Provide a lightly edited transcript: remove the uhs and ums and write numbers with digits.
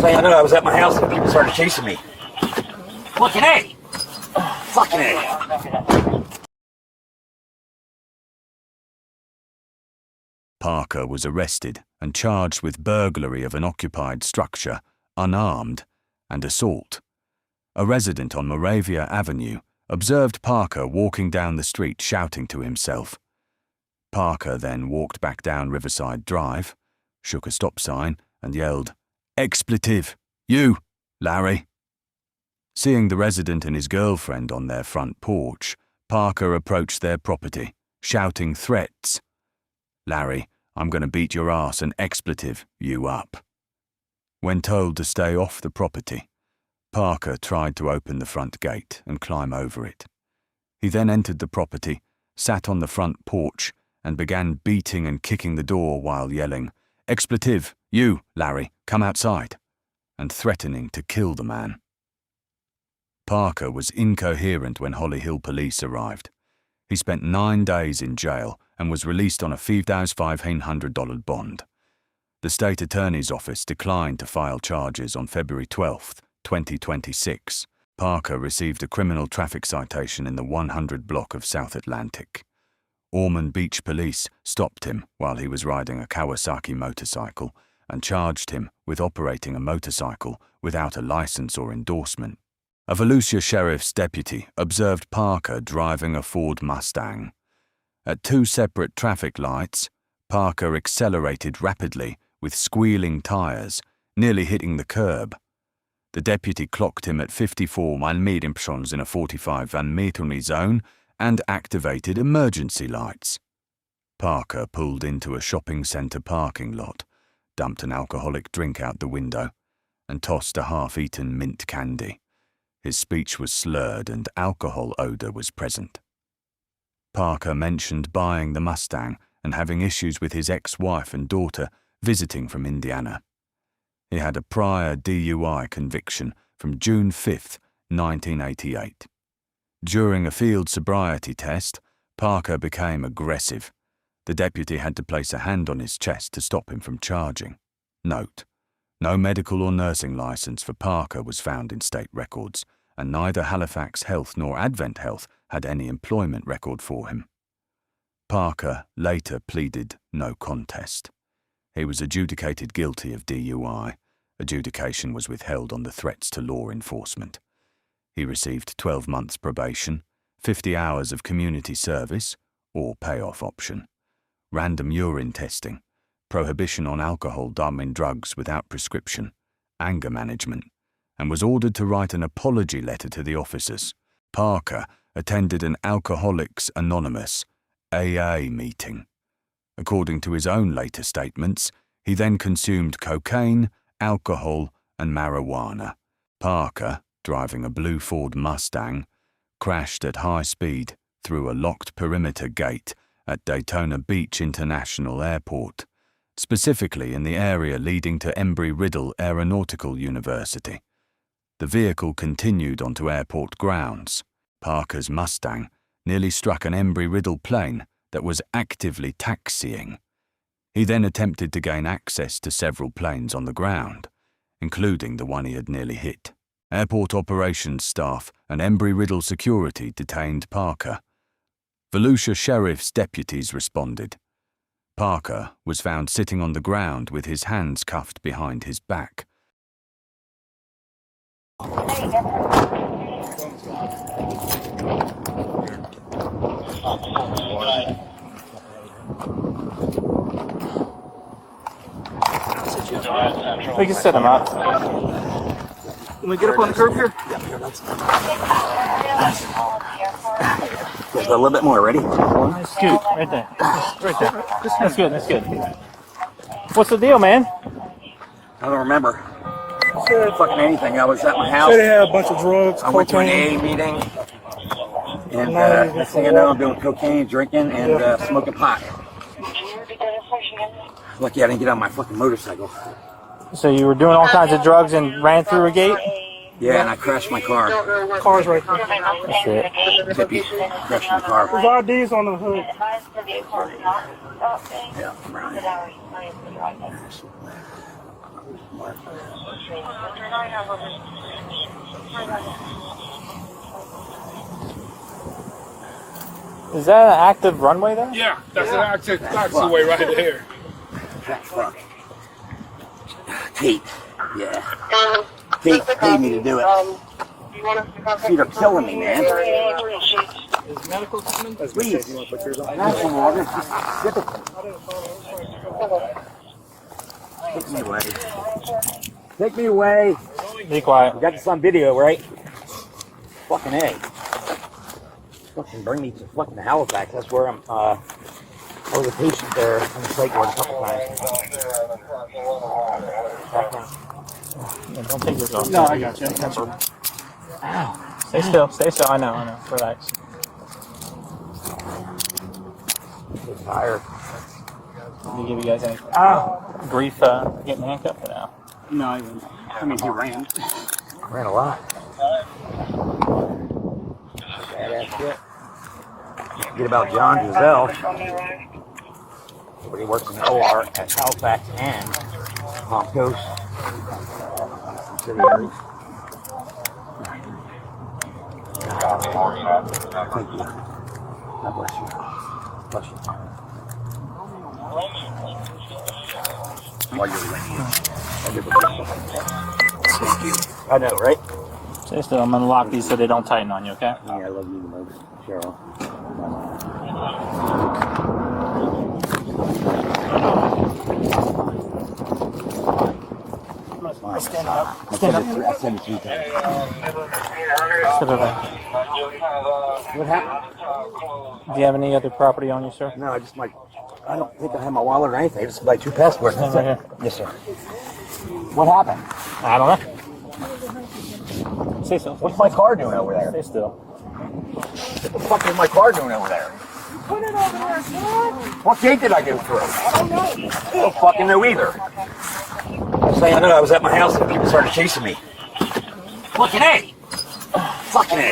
thing I know, I was at my house and people started chasing me. Fucking A! Fucking A! Parker was arrested and charged with burglary of an occupied structure, unarmed, and assault. A resident on Moravia Avenue observed Parker walking down the street shouting to himself. Parker then walked back down Riverside Drive, shook a stop sign, and yelled, "Expletive! You, Larry!" Seeing the resident and his girlfriend on their front porch, Parker approached their property, shouting threats. "Larry, I'm going to beat your ass and expletive you up." When told to stay off the property, Parker tried to open the front gate and climb over it. He then entered the property, sat on the front porch, and began beating and kicking the door while yelling, "Expletive, you, Larry, come outside," and threatening to kill the man. Parker was incoherent when Holly Hill police arrived. He spent 9 days in jail and was released on a $5,500 bond. The state attorney's office declined to file charges on February 12, 2026. Parker received a criminal traffic citation in the 100 block of South Atlantic. Ormond Beach police stopped him while he was riding a Kawasaki motorcycle and charged him with operating a motorcycle without a license or endorsement. A Volusia sheriff's deputy observed Parker driving a Ford Mustang. At 2 separate traffic lights, Parker accelerated rapidly with squealing tires, nearly hitting the curb. The deputy clocked him at 54 miles in a 45-meter zone and activated emergency lights. Parker pulled into a shopping centre parking lot, dumped an alcoholic drink out the window, and tossed a half-eaten mint candy. His speech was slurred and alcohol odour was present. Parker mentioned buying the Mustang and having issues with his ex-wife and daughter visiting from Indiana. He had a prior DUI conviction from June 5, 1988. During a field sobriety test, Parker became aggressive. The deputy had to place a hand on his chest to stop him from charging. Note: no medical or nursing license for Parker was found in state records, and neither Halifax Health nor Advent Health had any employment record for him. Parker later pleaded no contest. He was adjudicated guilty of DUI. Adjudication was withheld on the threats to law enforcement. He received 12 months probation, 50 hours of community service, or payoff option, random urine testing, prohibition on alcohol, drugs without prescription, anger management, and was ordered to write an apology letter to the officers. Parker attended an Alcoholics Anonymous AA meeting. According to his own later statements, he then consumed cocaine, alcohol, and marijuana. Parker, driving a blue Ford Mustang, crashed at high speed through a locked perimeter gate at Daytona Beach International Airport, specifically in the area leading to Embry-Riddle Aeronautical University. The vehicle continued onto airport grounds. Parker's Mustang nearly struck an Embry-Riddle plane that was actively taxiing. He then attempted to gain access to several planes on the ground, including the one he had nearly hit. Airport operations staff and Embry-Riddle security detained Parker. Volusia Sheriff's deputies responded. Parker was found sitting on the ground with his hands cuffed behind his back. We can set them up. Can we get up on the curb here? Yeah, here, let's go. A little bit more, ready? Scoot, right there. Right there. That's good, that's good. What's the deal, man? I don't remember. Fucking anything. I was at my house. Said they had a bunch of drugs, I went to an cocaine. AA meeting. And next thing I know, I'm doing cocaine, drinking, and smoking pot. Lucky I didn't get on my fucking motorcycle. So you were doing all kinds of drugs and ran through a gate? Yeah, and I crashed my car. Car's right there. That's it. Tippy crashed my car. His ID's on the hood. Yeah, Brian. Mark. Is that an active runway there? Yeah, that's an active taxiway right there. Fuck. Kate. Yeah. Kate paid me to do it. Feet are killing me, man. Is medical coming? Please. Have some water. Just sip it. Take me away. Take me away. Be quiet. We got this on video, right? Fucking A. Fucking bring me to fucking Halifax. That's where I'm, I was a patient there on the psych ward a couple times. Yeah, don't take yours off. No, I got you. Ow. Stay still. Stay still. I know. Relax. I'm tired. Did he give you guys any grief getting handcuffed or now? No, I didn't. I mean, he ran. Ran a lot. Badass shit. Forget about John Giselle. But he works in the OR at Halifax and Palm Coast subsidiaries. Thank you. God bless you. Bless you. While you're winning, thank you. I know, right? Stay still. I'm gonna lock these so they don't tighten on you. Okay? Yeah, I love you, Mother Cheryl. Stand up. I said it 3 times. Sit over there. What happened? Do you have any other property on you, sir? No, I don't think I have my wallet or anything. I just like 2 passports. That's Right it. here. Yes, sir. What happened? I don't know. Stay still. What's my car doing over there? Stay still. What the fuck is my car doing over there? Put it over there, son. What gate did I go through? I don't know. I don't fucking know either. I'm saying I know I was at my house and people started chasing me. Fucking A! Fucking A!